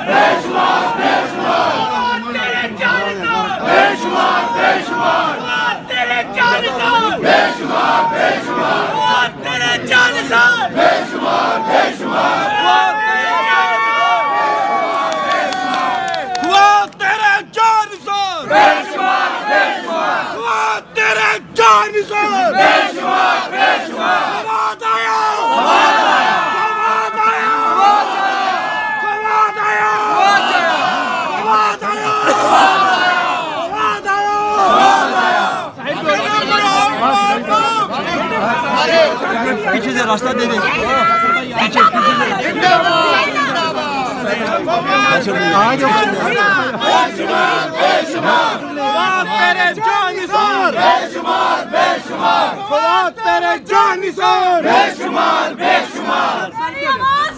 बेशुमार बेशुमार तेरे जानिसार बेशुमार बेशुमार तेरे जानिसार बेशुमार बेशुमार तेरे जानिसार बेशुमार बेशुमार तेरे जानिसार बेशुमार बेशुमार तेरे जानिसार बेशुमार बेशुमार पीछे से रास्ता दे दे पीछे तेरे जानिसार बेशुमार बेशुमार तेरे जानिसार बेशुमार बेशुमार मेरी आवाज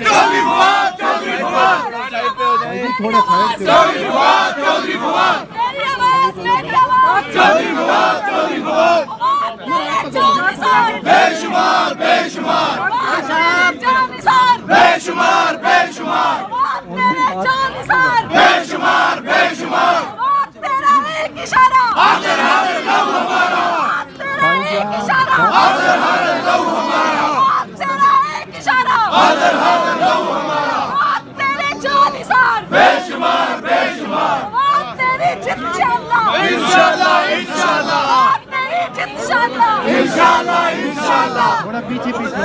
चौधरी फवाद चौधरी फवाद थोड़ा चौधरी फवाद चौधरी फवाद मेरी आवाज चौधरी फवाद चौधरी फवाद बेशुमार बेशुमार बेशुमार बेशुमार बेशुमार बेशुमार तेरा एक इशारा आखिर हर लव हमारा तेरा एक इशारा आखिर हर लव हमारा तेरा एक इशारा आखिर हर लव हमारा तेरे जानिसार बेशुमार बेशुमार तेरी जित इंशाल्लाह इंशाल्लाह इंशाल्लाह तेरी जित इंशाल्लाह इंशाल्लाह इंशाल्लाह थोड़ा पीछे पीछे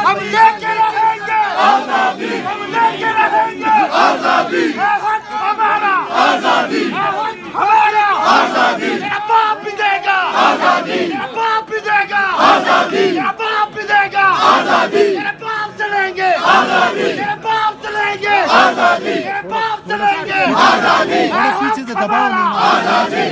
हम लेके रहेंगे आजादी हम लेके रहेंगे आजादी हमारा आजादी हमारा आजादी मेरा बाप भी देगा आजादी मेरा बाप भी देगा आजादी मेरा बाप भी देगा आजादी मेरे बाप चलेंगे आजादी मेरे बाप चलेंगे आजादी मेरे बाप चलेंगे आजादी पीछे से दबाओ आजादी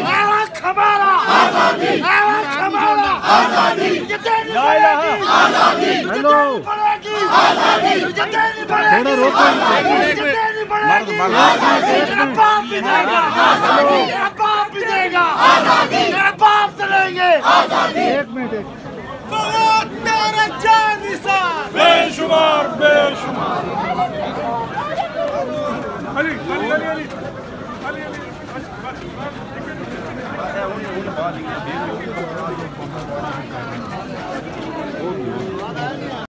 हमारा आजादी हमारा आजादी ये देनी पड़ेगी आजादी हेलो पड़ेगी आजादी ये देनी पड़ेगी थोड़ा रोको ये देनी पड़ेगी आजादी मेरा बाप भी देगा आजादी मेरा बाप भी देगा आजादी मेरा बाप चलेंगे आजादी एक मिनट फवाद तेरे जानिसार बेशुमार बेशुमार अली अली अली अली अली अली